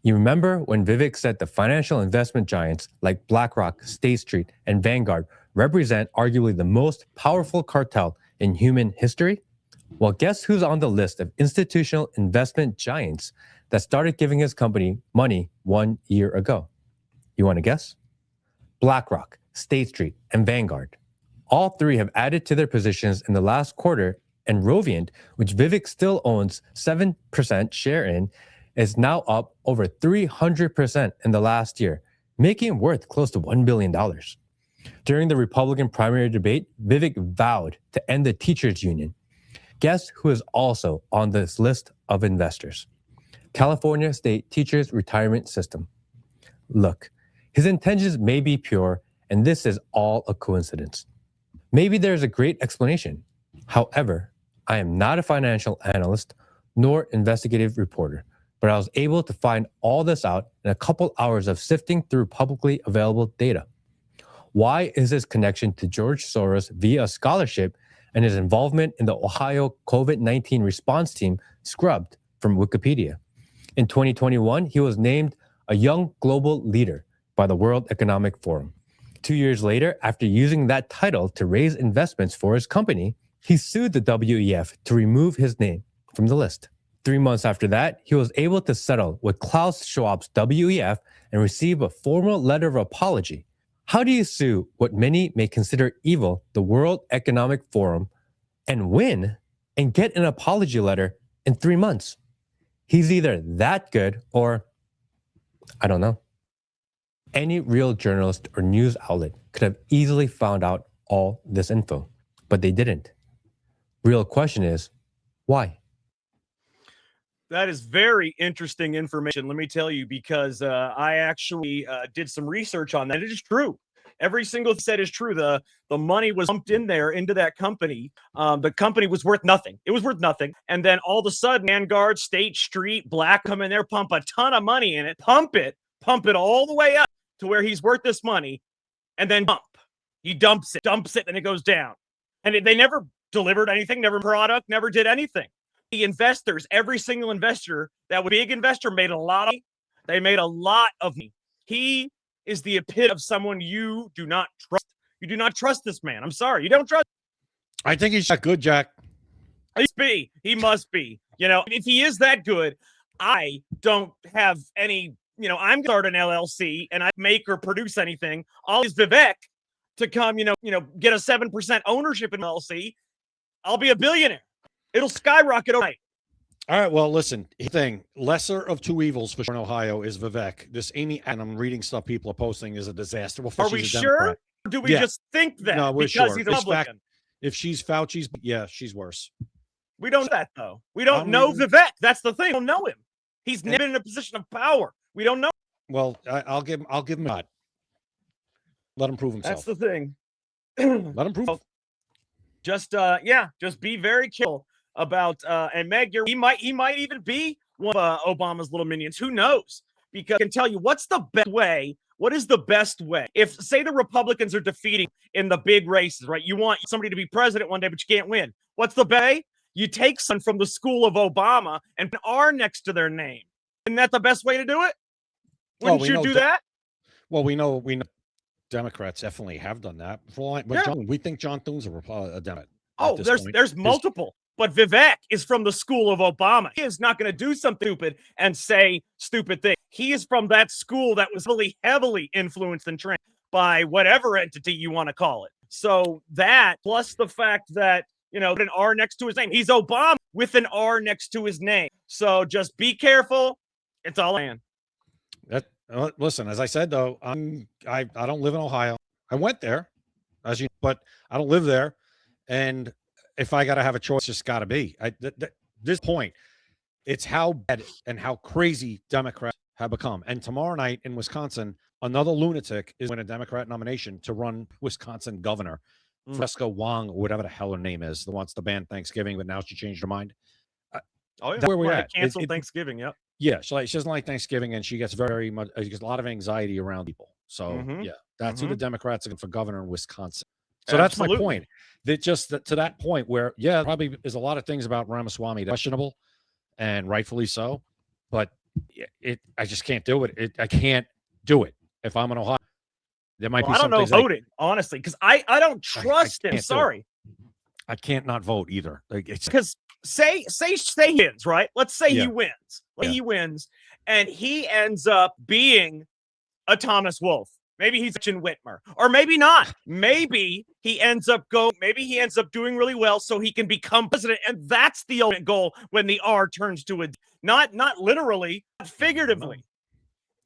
S8: You remember when Vivek said the financial investment giants like BlackRock, State Street, and Vanguard represent arguably the most powerful cartel in human history? Well, guess who's on the list of institutional investment giants that started giving his company money 1 year ago? You want to guess? BlackRock, State Street, and Vanguard. All three have added to their positions in the last quarter, and Roviant, which Vivek still owns 7% share in, is now up over 300% in the last year, making it worth close to $1 billion. During the Republican primary debate, Vivek vowed to end the teachers' union. Guess who is also on this list of investors? California State Teachers Retirement System. Look, his intentions may be pure, and this is all a coincidence. Maybe there's a great explanation. However, I am not a financial analyst nor investigative reporter, but I was able to find all this out in a couple hours of sifting through publicly available data. Why is his connection to George Soros via scholarship and his involvement in the Ohio COVID-19 response team scrubbed from Wikipedia? In 2021, he was named a young global leader by the World Economic Forum. 2 years later, after using that title to raise investments for his company, he sued the WEF to remove his name from the list. 3 months after that, he was able to settle with Klaus Schwab's WEF and receive a formal letter of apology. How do you sue what many may consider evil, the World Economic Forum, and win and get an apology letter in 3 months? He's either that good or, I don't know. Any real journalist or news outlet could have easily found out all this info, but they didn't. Real question is, why?
S2: That is very interesting information, let me tell you, because I actually did some research on that. It is true. Every single said is true. The money was pumped in there into that company. The company was worth nothing. It was worth nothing. And then all of a sudden, Vanguard, State Street, Black come in there, pump a ton of money in it, pump it all the way up to where he's worth this money, and then he dumps it, and it goes down. And they never delivered anything, never product, never did anything. The investors, every single investor, that big investor made a lot of money. They made a lot of money. He is the epitome of someone you do not trust. You do not trust this man. I'm sorry. You don't trust.
S3: I think he's that good, Jack.
S2: He must be. You know, if he is that good, I don't have any, I'm going to start an LLC and I make or produce anything. I'll use Vivek to come, get a 7% ownership in LLC. I'll be a billionaire. It'll skyrocket overnight.
S3: All right. Well, listen, lesser of two evils for sure in Ohio is Vivek. This Amy, and I'm reading stuff people are posting, is a disaster. Well,
S2: are we sure? Or do we just think that?
S3: No, we're
S2: because
S3: sure.
S2: He's a Republican?
S3: If she's Fauci's, yeah, she's worse.
S2: We don't know that, though. We don't know Vivek. That's the thing. We don't know him. He's never been in a position of power. We don't know.
S3: Well, I'll give him a shot. Let him prove himself.
S2: That's the thing.
S3: Let him prove.
S2: Just be very careful about and Meg, he might even be one of Obama's little minions. Who knows? Because I can tell you what's the best way. What is the best way? If, say, the Republicans are defeating in the big races, right? You want somebody to be president one day, but you can't win. What's the way? You take someone from the school of Obama and put an R next to their name. Isn't that the best way to do it? Wouldn't you do that?
S3: Well, we know Democrats definitely have done that. We think John Thune's a Democrat.
S2: Oh, there's multiple. But Vivek is from the school of Obama. He is not going to do something stupid and say stupid things. He is from that school that was really heavily influenced and trained by whatever entity you want to call it. So that, plus the fact that, an R next to his name. He's Obama with an R next to his name. So just be careful. It's all in.
S3: Listen, as I said, though, I don't live in Ohio. I went there, but I don't live there. And if I got to have a choice, it's just got to be. This point, it's how bad and how crazy Democrats have become. And tomorrow night in Wisconsin, another lunatic is winning a Democrat nomination to run Wisconsin governor. Fresca Wong, whatever the hell her name is, the wants to ban Thanksgiving, but now she changed her mind.
S2: Oh yeah,
S3: That's where we're
S2: Well, they
S3: at.
S2: canceled Thanksgiving. Yep.
S3: Yeah, she doesn't like Thanksgiving, and she gets very much she gets a lot of anxiety around people. So yeah, that's who the Democrats are for governor in Wisconsin. So that's my point. That just to that point where probably is a lot of things about Ramaswamy questionable, and rightfully so, but I just can't do it. I can't do it if I'm in Ohio. There might be.
S2: I don't know voting honestly because I don't trust him. Sorry,
S3: I can't not vote either. Like it's
S2: because say he wins, right? Let's say he wins. He wins, and he ends up being a Thomas Wolfe. Maybe he's in Whitmer, or maybe not. Maybe he ends up doing really well, so he can become president, and that's the ultimate goal. When the R turns to a not literally, but figuratively.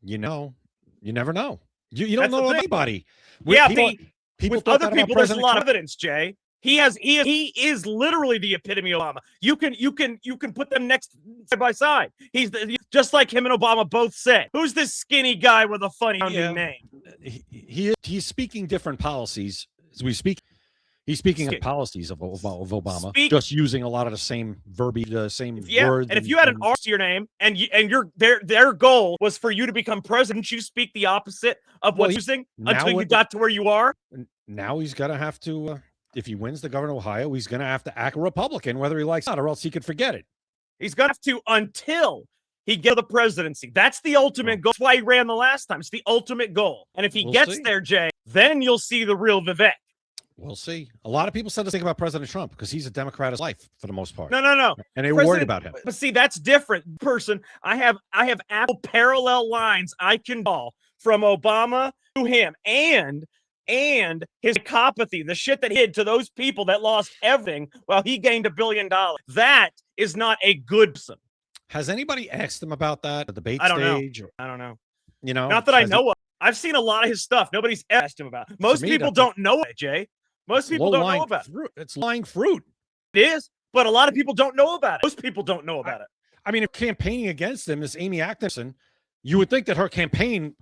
S3: You never know. You don't know anybody.
S2: People with other people, there's a lot of evidence, Jay. He is literally the epitome of Obama. You can put them next side by side. He's just like him and Obama both said. Who's this skinny guy with a funny name?
S3: He's speaking different policies as we speak. He's speaking of policies of Obama, just using a lot of the same verbiage, the same words.
S2: And if you had an R to your name, and their goal was for you to become president, you speak the opposite of what you're using until you got to where you are.
S3: Now he's gonna have to. If he wins the governor of Ohio, he's going to have to act Republican, whether he likes it or not, or else he could forget it.
S2: He's going to have to until he gets the presidency. That's the ultimate goal. That's why he ran the last time. It's the ultimate goal. And if he gets there, Jay, then you'll see the real Vivek.
S3: We'll see. A lot of people said the thing about President Trump because he's a Democrat of life for the most part.
S2: No.
S3: And they were worried about him.
S2: But see, that's different. I have Apple parallel lines I can call from Obama to him and his psychopathy, the shit that he did to those people that lost everything while he gained $1 billion. That is not a good person.
S3: Has anybody asked him about that at the debate stage?
S2: I don't know.
S3: Not
S2: that I know of. I've seen a lot of his stuff. Nobody's asked him about it. Most people don't know it, Jay. Most people don't know about it.
S3: It's lying fruit.
S2: It is, but a lot of people don't know about it. Most people don't know about it.
S3: I mean, if campaigning against him is Amy Atkinson, you would think that her campaign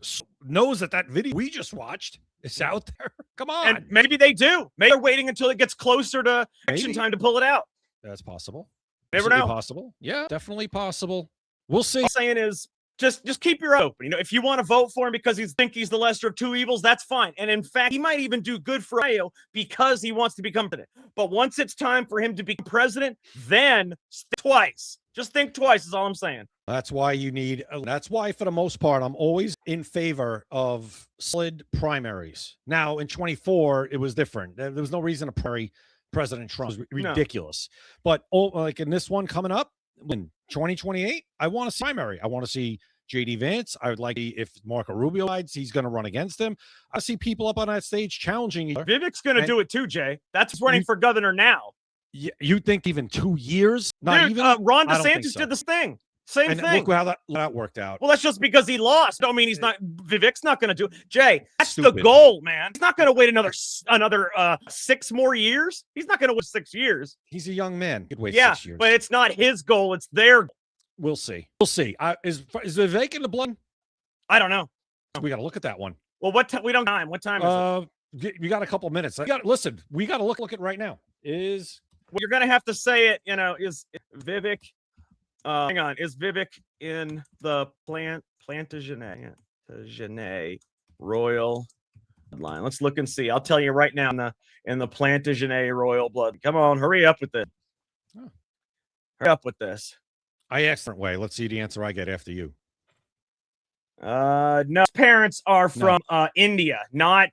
S3: knows that video we just watched is out there. Come on.
S2: And maybe they do. Maybe they're waiting until it gets closer to election time to pull it out.
S3: That's possible.
S2: Never know.
S3: Possible. Yeah, definitely possible. We'll see.
S2: All I'm saying is just keep your open. If you want to vote for him because he's the lesser of two evils, that's fine. And in fact, he might even do good for Ohio because he wants to become president. But once it's time for him to become president, then think twice. Just think twice is all I'm saying.
S3: That's why for the most part, I'm always in favor of solid primaries. Now in 24, it was different. There was no reason to primary President Trump. It was ridiculous. No. But like in this one coming up in 2028, I want to see primary. I want to see JD Vance. I would like if Marco Rubio decides he's going to run against him. I see people up on that stage challenging each other.
S2: Vivek's going to do it too, Jay. That's running for governor now.
S3: You think even 2 years? Not even.
S2: Ron DeSantis did this thing. Same thing.
S3: Look how that worked out.
S2: Well, that's just because he lost. Don't mean he's not. Vivek's not going to do it. Jay, that's the goal, man. He's not going to wait another 6 more years. He's not going to wait 6 years.
S3: He's a young man. He could wait 6 years.
S2: But it's not his goal. It's their goal.
S3: We'll see. Is Vivek in the blood?
S2: I don't know.
S3: We got to look at that one.
S2: Well, we don't time. What time is
S3: it? You got a couple minutes. Listen. We got to look at it right now.
S2: Well, you're going to have to say it. Is Vivek? Hang on. Is Vivek in the Plantagenet Royal bloodline? Let's look and see. I'll tell you right now in the Plantagenet Royal blood. Come on, hurry up with this. Hurry up with this.
S3: I asked different way. Let's see the answer I get after you.
S2: No, his parents are from India, not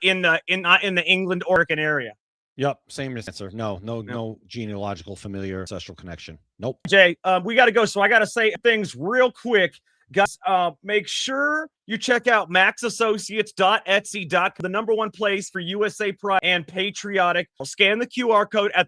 S2: in the England Oregon area.
S3: Yep, same answer. No genealogical familiar ancestral connection. Nope.
S2: Jay, we got to go. So I got to say things real quick. Guys, make sure you check out maxassociates.etsy.com, the #1 place for USA Pride and patriotic. Scan the QR code go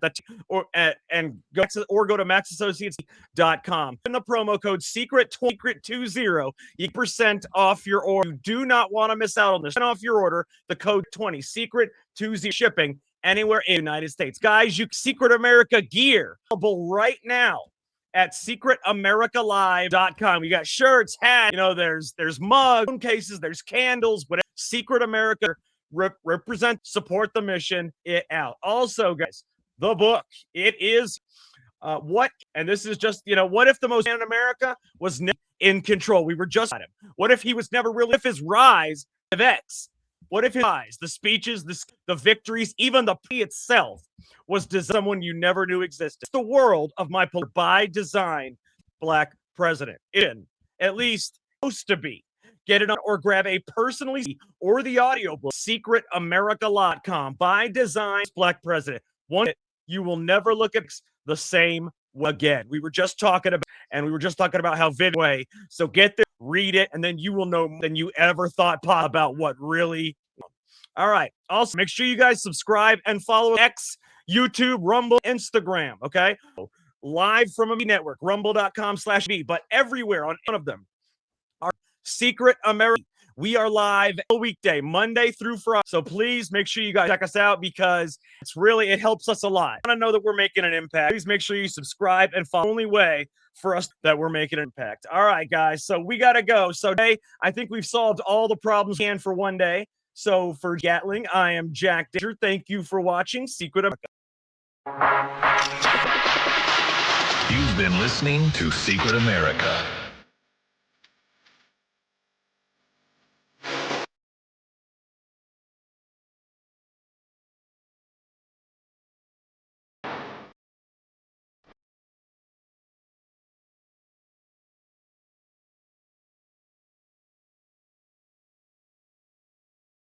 S2: to maxassociates.com. In the promo code secret20, you % off your order. You do not want to miss out on this. Off your order, the code 20 secret20 shipping anywhere in the United States. Guys, Secret America gear available right now at secretamericalive.com. You got shirts, hats, there's mugs, phone cases, there's candles, whatever. Secret America represent, support the mission, it out. Also, guys, the book, it is What, and this is just, what if the most in America was in control? We were just at him. What if he was never really, if his rise of X, what if his rise, the speeches, the victories, even the plea itself was to someone you never knew existed? The world of my by design black president. At least supposed to be. Get it on or grab a personally or the audio book, secretamerica.com. By design, black president. One, you will never look at the same again. We were just talking about how Vivek. So get there, read it, and then you will know more than you ever thought about what really. All right. Also, make sure you guys subscribe and follow X, YouTube, Rumble, Instagram. Okay. Live from a network, rumble.com/V, but everywhere on one of them. Our Secret America. We are live a weekday, Monday through Friday. So please make sure you guys check us out because it helps us a lot. I want to know that we're making an impact. Please make sure you subscribe and follow. The only way for us that we're making an impact. All right, guys. So we got to go. So today, I think we've solved all the problems we can for one day. So for Gatling, I am Jack Danger. Thank you for watching Secret America.
S1: You've been listening to Secret America.